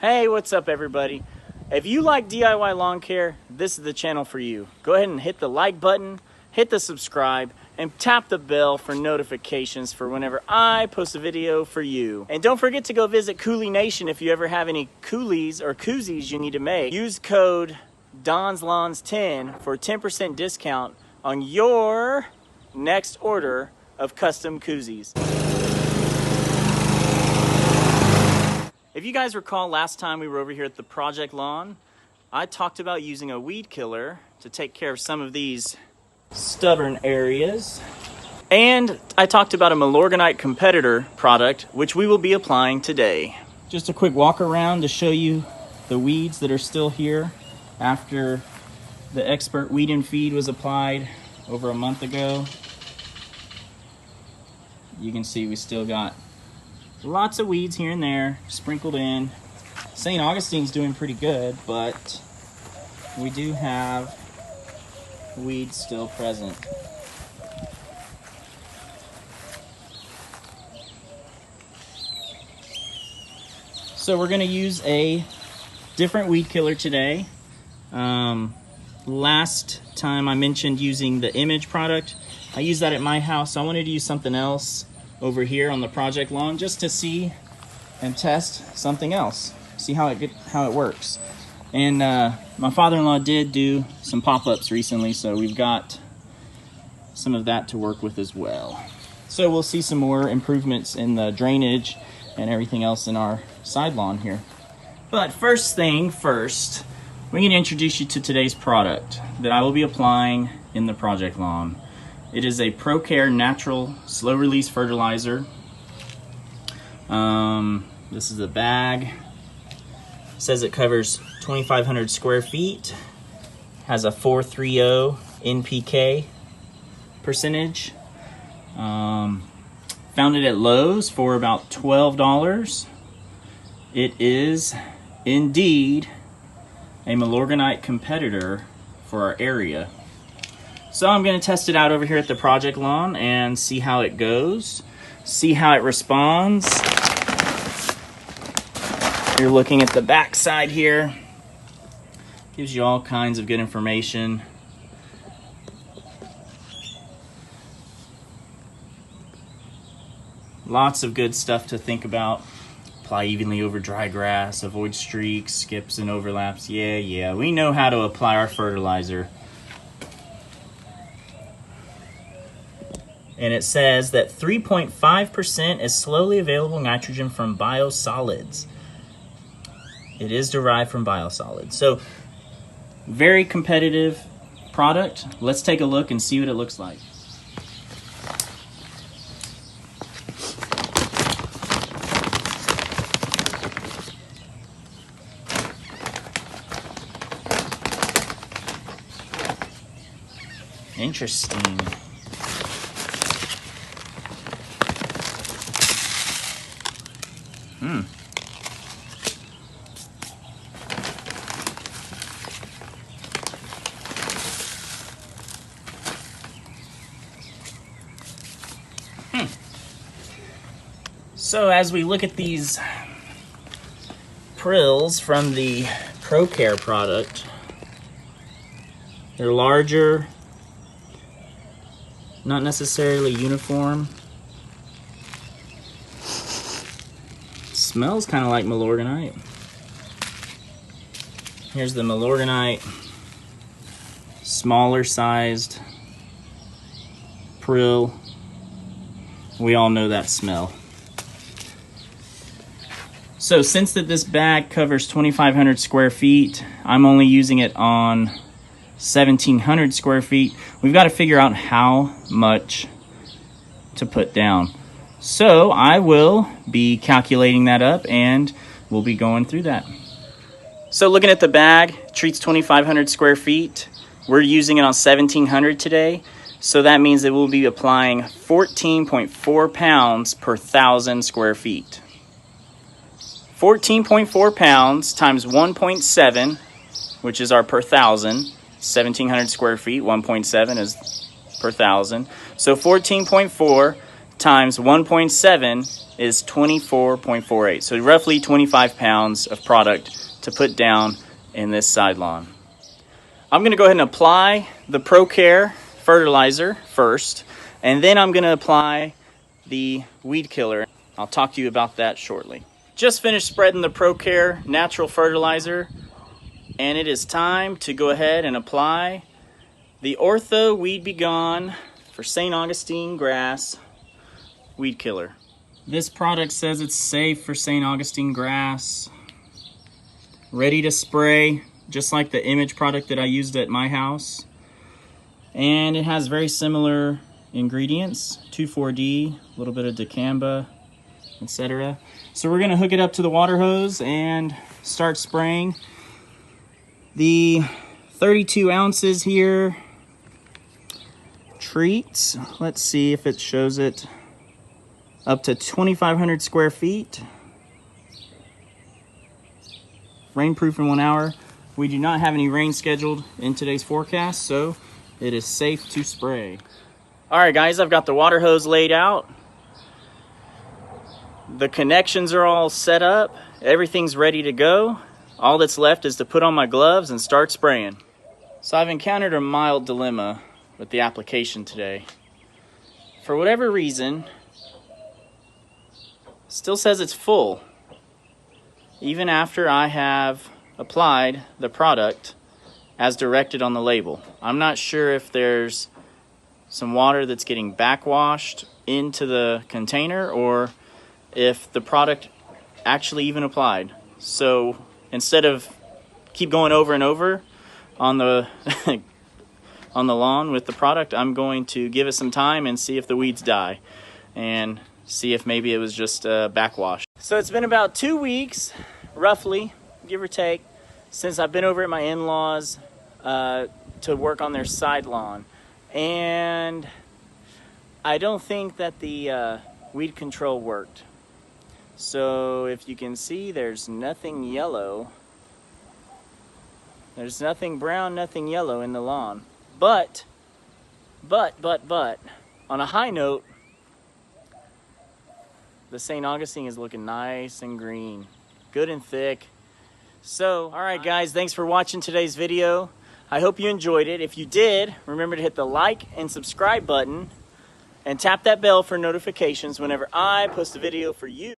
Hey, what's up everybody? If you like DIY lawn care, this is the channel for you. Go ahead and hit the like button, hit the subscribe, and tap the bell for notifications for whenever I post a video for you. And don't forget to go visit Coolie Nation if you ever have any coolies or koozies you need to make. Use code DonsLawns10 for a 10% discount on your next order of custom koozies. If you guys recall, last time we were over here at the project lawn, I talked about using a weed killer to take care of some of these stubborn areas. And I talked about a Milorganite competitor product, which we will be applying today. Just a quick walk around to show you the weeds that are still here after the expert weed and feed was applied over a month ago. You can see we still got lots of weeds here and there sprinkled in. St. Augustine's doing pretty good, but we do have weeds still present. So we're going to use a different weed killer today. Last time I mentioned using the Image product. I used that at my house, so I wanted to use something else over here on the project lawn just to see and test something else, see how it works. And my father-in-law did do some pop-ups recently, so we've got some of that to work with as well. So we'll see some more improvements in the drainage and everything else in our side lawn here. But first thing first, we're going to introduce you to today's product that I will be applying in the project lawn. It is a ProCare natural slow release fertilizer. This is a bag. It says it covers 2,500 square feet. Has a 430 NPK percentage. Found it at Lowe's for about $12. It is indeed a Milorganite competitor for our area. So I'm going to test it out over here at the project lawn and see how it goes, see how it responds. You're looking at the back side here. Gives you all kinds of good information. Lots of good stuff to think about. Apply evenly over dry grass, avoid streaks, skips, and overlaps. Yeah, we know how to apply our fertilizer. And it says that 3.5% is slowly available nitrogen from biosolids. It is derived from biosolids. So, very competitive product. Let's take a look and see what it looks like. Interesting. So as we look at these prills from the ProCare product, they're larger, not necessarily uniform. Smells kind of like Milorganite. Here's the Milorganite, smaller sized prill. We all know that smell. So since this bag covers 2,500 square feet, I'm only using it on 1,700 square feet. We've got to figure out how much to put down. So I will be calculating that up and we'll be going through that. So looking at the bag, treats 2,500 square feet. We're using it on 1,700 today. So that means that we'll be applying 14.4 pounds per 1,000 square feet. 14.4 pounds times 1.7, which is our per 1,000. 1,700 square feet, 1.7 is per 1,000. So 14.4 times 1.7 is 24.48. So roughly 25 pounds of product to put down in this side lawn. I'm going to go ahead and apply the ProCare fertilizer first, and then I'm going to apply the weed killer. I'll talk to you about that shortly. Just finished spreading the ProCare natural fertilizer, and it is time to go ahead and apply the Ortho Weed-B-Gon for St. Augustine grass weed killer. This product says it's safe for St. Augustine grass, ready to spray, just like the image product that I used at my house. And it has very similar ingredients, 2,4-D, a little bit of dicamba, etc. So we're gonna hook it up to the water hose and start spraying. The 32 ounces here treats, let's see if it shows it, up to 2,500 square feet. Rainproof in 1 hour. We do not have any rain scheduled in today's forecast, so it is safe to spray. All right, guys, I've got the water hose laid out. The connections are all set up. Everything's ready to go. All that's left is to put on my gloves and start spraying. So I've encountered a mild dilemma with the application today. For whatever reason, still says it's full, even after I have applied the product as directed on the label. I'm not sure if there's some water that's getting backwashed into the container or if the product actually even applied. So instead of keep going over and over on the on the lawn with the product, I'm going to give it some time and see if the weeds die and see if maybe it was just backwash. So it's been about 2 weeks, roughly, give or take, since I've been over at my in-laws to work on their side lawn. And I don't think that the weed control worked. So if you can see, there's nothing yellow. There's nothing brown, nothing yellow in the lawn. But, on a high note, the St. Augustine is looking nice and green, good and thick. So, all right, guys, thanks for watching today's video. I hope you enjoyed it. If you did, remember to hit the like and subscribe button and tap that bell for notifications whenever I post a video for you.